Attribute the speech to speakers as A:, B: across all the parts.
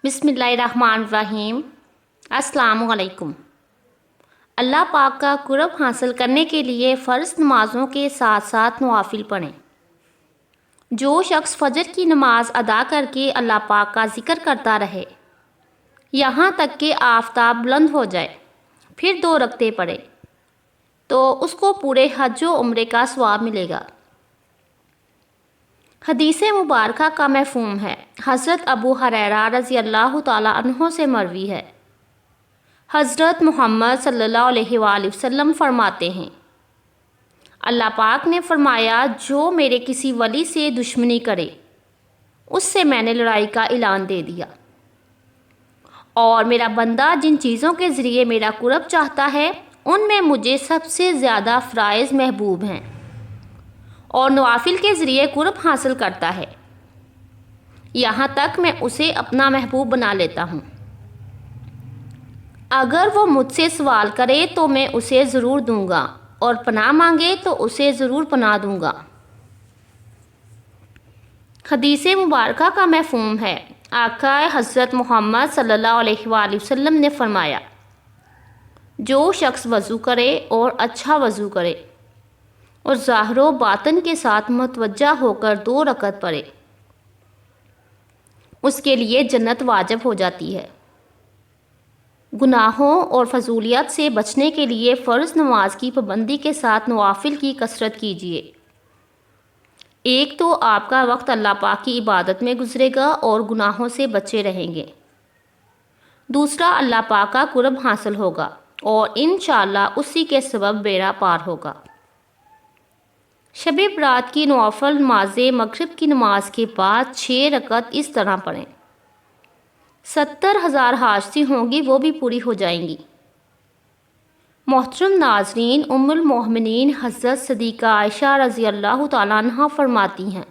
A: بسم اللہ الرحمن الرحیم۔ السلام علیکم۔ اللہ پاک کا قرب حاصل کرنے کے لیے فرض نمازوں کے ساتھ ساتھ نوافل پڑھیں۔ جو شخص فجر کی نماز ادا کر کے اللہ پاک کا ذکر کرتا رہے یہاں تک کہ آفتاب بلند ہو جائے، پھر 2 رکعتیں پڑھے تو اس کو پورے حج و عمرے کا ثواب ملے گا۔ حدیث مبارکہ کا مفہوم ہے۔ حضرت ابو ہریرہ رضی اللہ تعالیٰ عنہ سے مروی ہے، حضرت محمد صلی اللہ علیہ وآلہ وسلم فرماتے ہیں، اللہ پاک نے فرمایا، جو میرے کسی ولی سے دشمنی کرے اس سے میں نے لڑائی کا اعلان دے دیا، اور میرا بندہ جن چیزوں کے ذریعے میرا قرب چاہتا ہے ان میں مجھے سب سے زیادہ فرائض محبوب ہیں، اور نوافل کے ذریعے قرب حاصل کرتا ہے، یہاں تک میں اسے اپنا محبوب بنا لیتا ہوں۔ اگر وہ مجھ سے سوال کرے تو میں اسے ضرور دوں گا، اور پناہ مانگے تو اسے ضرور پناہ دوں گا۔ حدیث مبارکہ کا مفہوم ہے، آقا حضرت محمد صلی اللہ علیہ وآلہ وسلم نے فرمایا، جو شخص وضو کرے اور اچھا وضو کرے اور ظاہر و باطن کے ساتھ متوجہ ہو کر 2 رکعت پڑھے، اس کے لیے جنت واجب ہو جاتی ہے۔ گناہوں اور فضولیات سے بچنے کے لیے فرض نماز کی پابندی کے ساتھ نوافل کی کثرت کیجیے۔ ایک تو آپ کا وقت اللہ پاک کی عبادت میں گزرے گا اور گناہوں سے بچے رہیں گے، دوسرا اللہ پاک کا قرب حاصل ہوگا اور انشاءاللہ اسی کے سبب بیڑا پار ہوگا۔ شب برات کی نوافل نماز مغرب کی نماز کے بعد 6 رکعت اس طرح پڑھیں، 70,000 حاجتیں ہوں گی وہ بھی پوری ہو جائیں گی۔ محترم ناظرین، ام المومنین حضرت صدیقہ عائشہ رضی اللہ تعالیٰ عنہ فرماتی ہیں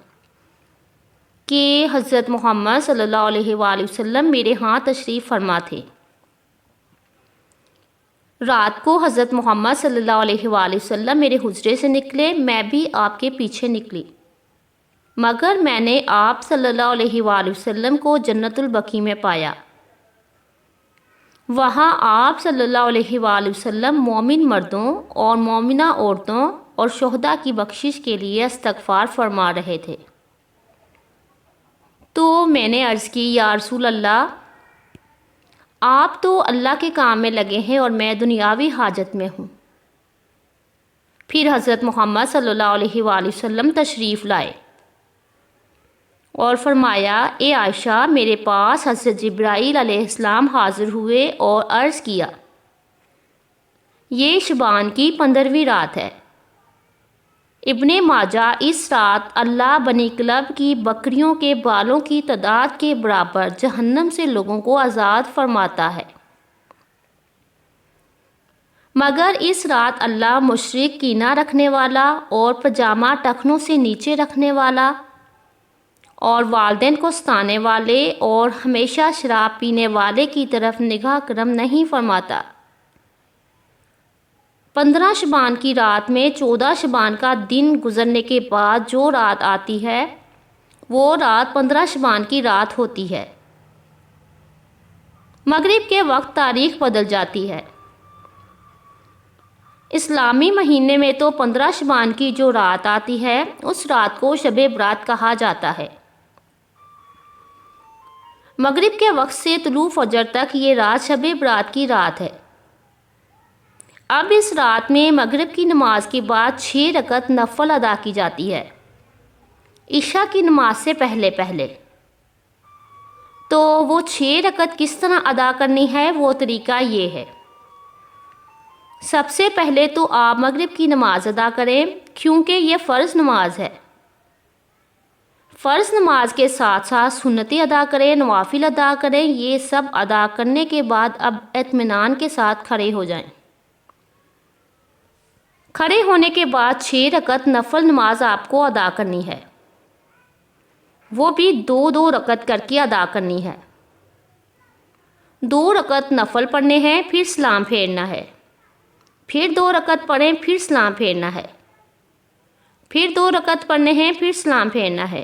A: کہ حضرت محمد صلی اللہ علیہ وآلہ وسلم میرے ہاں تشریف فرما تھے۔ رات کو حضرت محمد صلی اللہ علیہ وآلہ وسلم میرے حجرے سے نکلے، میں بھی آپ کے پیچھے نکلی، مگر میں نے آپ صلی اللہ علیہ وآلہ وسلم کو جنت البقیع میں پایا۔ وہاں آپ صلی اللہ علیہ وآلہ وسلم مومن مردوں اور مومنہ عورتوں اور شہداء کی بخشش کے لیے استغفار فرما رہے تھے۔ تو میں نے عرض کی، یا رسول اللہ، آپ تو اللہ کے کام میں لگے ہیں اور میں دنیاوی حاجت میں ہوں۔ پھر حضرت محمد صلی اللہ علیہ وآلہ وسلم تشریف لائے اور فرمایا، اے عائشہ، میرے پاس حضرت جبرائیل علیہ السلام حاضر ہوئے اور عرض کیا، یہ شعبان کی 15ویں رات ہے۔ ابن ماجہ اس رات اللہ بنی کلب کی بکریوں کے بالوں کی تعداد کے برابر جہنم سے لوگوں کو آزاد فرماتا ہے، مگر اس رات اللہ مشرک، کینہ رکھنے والا اور پجامہ ٹخنوں سے نیچے رکھنے والا اور والدین کو ستانے والے اور ہمیشہ شراب پینے والے کی طرف نگاہ کرم نہیں فرماتا۔ 15 شعبان کی رات میں 14 شعبان کا دن گزرنے کے بعد جو رات آتی ہے وہ رات 15 شعبان کی رات ہوتی ہے۔ مغرب کے وقت تاریخ بدل جاتی ہے۔ اسلامی مہینے میں تو 15 شعبان کی جو رات آتی ہے اس رات کو شب برات کہا جاتا ہے۔ مغرب کے وقت سے طلوع فجر تک یہ رات شب برات کی رات ہے۔ اب اس رات میں مغرب کی نماز کے بعد 6 رکعت نفل ادا کی جاتی ہے، عشاء کی نماز سے پہلے پہلے۔ تو وہ 6 رکعت کس طرح ادا کرنی ہے، وہ طریقہ یہ ہے۔ سب سے پہلے تو آپ مغرب کی نماز ادا کریں، کیونکہ یہ فرض نماز ہے۔ فرض نماز کے ساتھ ساتھ سنتیں ادا کریں، نوافل ادا کریں۔ یہ سب ادا کرنے کے بعد اب اطمینان کے ساتھ کھڑے ہو جائیں۔ کھڑے ہونے کے بعد 6 رکعت نفل نماز آپ کو ادا کرنی ہے، وہ بھی 2 رکعت کر کے ادا کرنی ہے۔ 2 رکعت نفل پڑھنے ہیں، پھر سلام پھیرنا ہے، پھر 2 رکعت پڑھیں، پھر سلام پھیرنا ہے، پھر 2 رکعت پڑھنے ہیں، پھر سلام پھیرنا ہے۔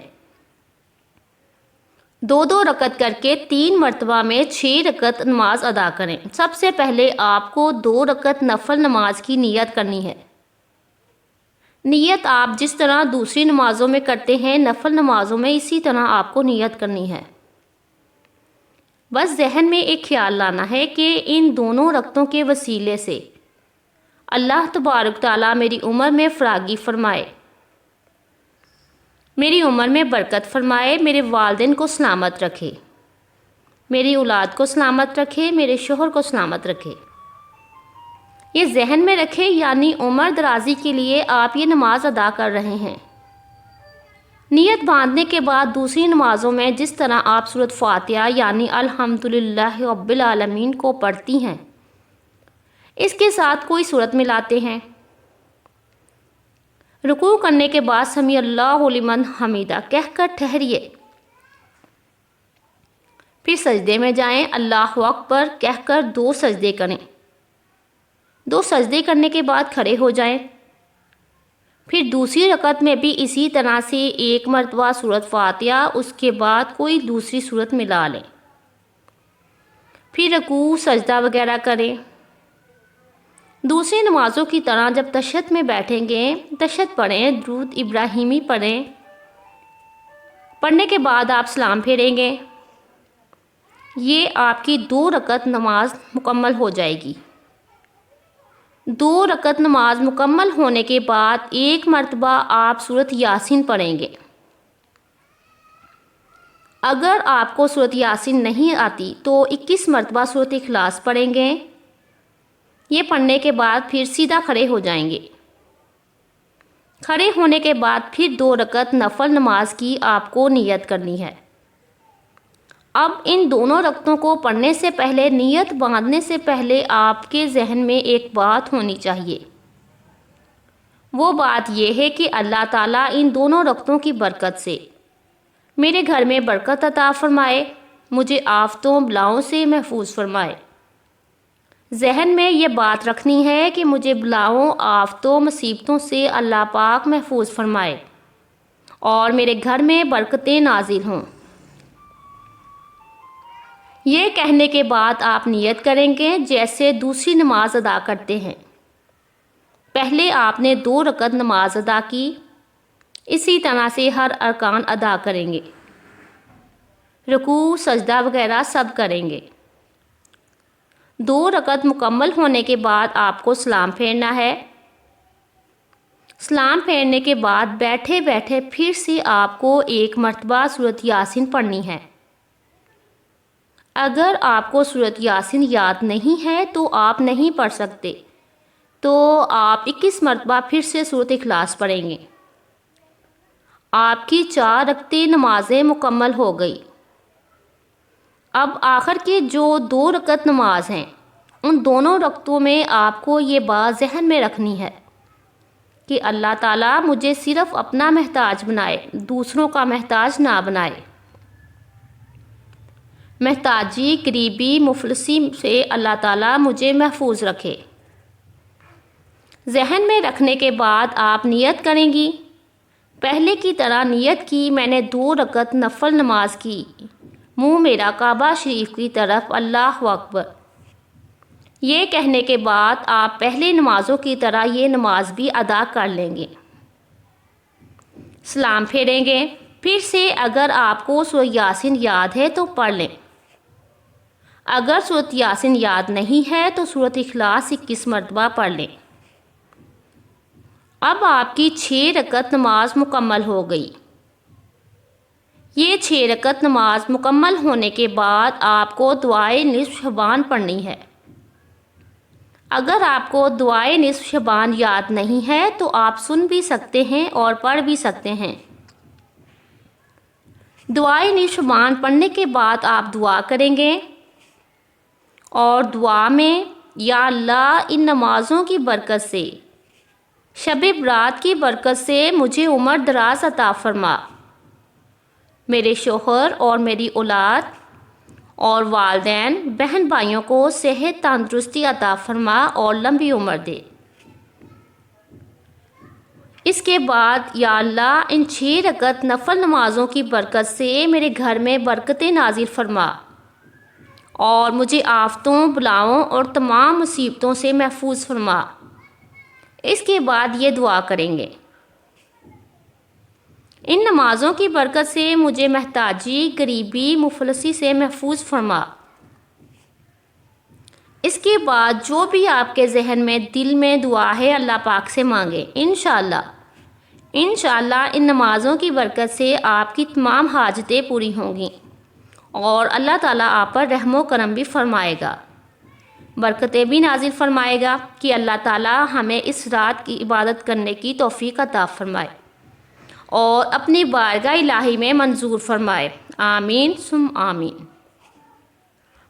A: دو رکعت کر کے 3 مرتبہ میں 6 رکعت نماز ادا کریں۔ سب سے پہلے آپ کو 2 رکعت نفل نماز کی نیت کرنی ہے۔ نیت آپ جس طرح دوسری نمازوں میں کرتے ہیں، نفل نمازوں میں اسی طرح آپ کو نیت کرنی ہے۔ بس ذہن میں ایک خیال لانا ہے کہ ان دونوں رکعتوں کے وسیلے سے اللہ تبارک تعالیٰ میری عمر میں فراگی فرمائے، میری عمر میں برکت فرمائے، میرے والدین کو سلامت رکھے، میری اولاد کو سلامت رکھے، میرے شوہر کو سلامت رکھے۔ یہ ذہن میں رکھے، یعنی عمر درازی کے لیے آپ یہ نماز ادا کر رہے ہیں۔ نیت باندھنے کے بعد دوسری نمازوں میں جس طرح آپ سورۃ فاتحہ یعنی الحمدللہ رب العالمین کو پڑھتی ہیں، اس کے ساتھ کوئی سورت ملاتے ہیں۔ رکوع کرنے کے بعد سمیع اللہ لمن حمیدہ کہہ کر ٹھہریے، پھر سجدے میں جائیں، اللہ اکبر کہہ کر 2 سجدے کریں۔ 2 سجدے کرنے کے بعد کھڑے ہو جائیں، پھر دوسری رکعت میں بھی اسی طرح سے 1 مرتبہ سورۃ فاتحہ، اس کے بعد کوئی دوسری سورت ملا لیں، پھر رکوع سجدہ وغیرہ کریں۔ دوسری نمازوں کی طرح جب تشہد میں بیٹھیں گے، تشہد پڑھیں، درود ابراہیمی پڑھیں۔ پڑھنے کے بعد آپ سلام پھیریں گے۔ یہ آپ کی 2 رکعت نماز مکمل ہو جائے گی۔ 2 رکعت نماز مکمل ہونے کے بعد 1 مرتبہ آپ سورۃ یاسین پڑھیں گے۔ اگر آپ کو سورۃ یاسین نہیں آتی تو 21 مرتبہ سورۃ اخلاص پڑھیں گے۔ یہ پڑھنے کے بعد پھر سیدھا کھڑے ہو جائیں گے۔ کھڑے ہونے کے بعد پھر 2 رکعت نفل نماز کی آپ کو نیت کرنی ہے۔ اب ان دونوں رکعتوں کو پڑھنے سے پہلے، نیت باندھنے سے پہلے آپ کے ذہن میں ایک بات ہونی چاہیے۔ وہ بات یہ ہے کہ اللہ تعالیٰ ان دونوں رکعتوں کی برکت سے میرے گھر میں برکت عطا فرمائے، مجھے آفتوں بلاؤں سے محفوظ فرمائے۔ ذہن میں یہ بات رکھنی ہے کہ مجھے بلاؤں، آفتوں، مصیبتوں سے اللہ پاک محفوظ فرمائے اور میرے گھر میں برکتیں نازل ہوں۔ یہ کہنے کے بعد آپ نیت کریں گے جیسے دوسری نماز ادا کرتے ہیں۔ پہلے آپ نے 2 رکعت نماز ادا کی، اسی طرح سے ہر ارکان ادا کریں گے، رکوع سجدہ وغیرہ سب کریں گے۔ 2 رکعت مکمل ہونے کے بعد آپ کو سلام پھیرنا ہے۔ سلام پھیرنے کے بعد بیٹھے بیٹھے پھر سے آپ کو 1 مرتبہ سورۃ یاسین پڑھنی ہے۔ اگر آپ کو سورۃ یاسین یاد نہیں ہے تو آپ نہیں پڑھ سکتے، تو آپ 21 مرتبہ پھر سے سورۃ اخلاص پڑھیں گے۔ آپ کی 4 رکعتیں نمازیں مکمل ہو گئی۔ اب آخر کی جو 2 رکعت نماز ہیں، ان دونوں رکعتوں میں آپ کو یہ بات ذہن میں رکھنی ہے کہ اللہ تعالیٰ مجھے صرف اپنا محتاج بنائے، دوسروں کا محتاج نہ بنائے۔ محتاجی، غریبی، مفلسی سے اللہ تعالیٰ مجھے محفوظ رکھے۔ ذہن میں رکھنے کے بعد آپ نیت کریں گی، پہلے کی طرح نیت کی میں نے 2 رکعت نفل نماز کی، منہ میرا کعبہ شریف کی طرف، اللہ اکبر۔ یہ کہنے کے بعد آپ پہلے نمازوں کی طرح یہ نماز بھی ادا کر لیں گے۔ سلام پھیریں گے، پھر سے اگر آپ کو سورۃ یاسین یاد ہے تو پڑھ لیں۔ اگر سورۃ یاسین یاد نہیں ہے تو سورۃ اخلاص 21 مرتبہ پڑھ لیں۔ اب آپ کی 6 رکعت نماز مکمل ہو گئی۔ یہ 6 رکعت نماز مکمل ہونے کے بعد آپ کو دعائے نصف شعبان پڑھنی ہے۔ اگر آپ کو دعائے نصف شعبان یاد نہیں ہے تو آپ سن بھی سکتے ہیں اور پڑھ بھی سکتے ہیں۔ دعائے نصف شعبان پڑھنے کے بعد آپ دعا کریں گے اور دعا میں یا اللہ ان نمازوں کی برکت سے، شب برات کی برکت سے مجھے عمر دراز عطا فرما، میرے شوہر اور میری اولاد اور والدین بہن بھائیوں کو صحت تندرستی عطا فرما اور لمبی عمر دے۔ اس کے بعد یا اللہ ان 6 رکعت نفل نمازوں کی برکت سے میرے گھر میں برکتیں نازل فرما اور مجھے آفتوں، بلاؤں اور تمام مصیبتوں سے محفوظ فرما۔ اس کے بعد یہ دعا کریں گے، ان نمازوں کی برکت سے مجھے محتاجی، غریبی، مفلسی سے محفوظ فرما۔ اس کے بعد جو بھی آپ کے ذہن میں دل میں دعا ہے اللہ پاک سے مانگیں۔ انشاءاللہ ان نمازوں کی برکت سے آپ کی تمام حاجتیں پوری ہوں گی اور اللہ تعالیٰ آپ پر رحم و کرم بھی فرمائے گا، برکتیں بھی نازل فرمائے گا کہ اللہ تعالیٰ ہمیں اس رات کی عبادت کرنے کی توفیق عطا فرمائے اور اپنی بارگاہ الہی میں منظور فرمائے، آمین ثم آمین۔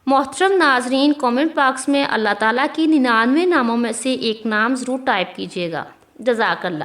A: محترم ناظرین، کومنٹ باکس میں اللہ تعالیٰ کی 99 ناموں میں سے ایک نام ضرور ٹائپ کیجیے گا۔ جزاک اللہ۔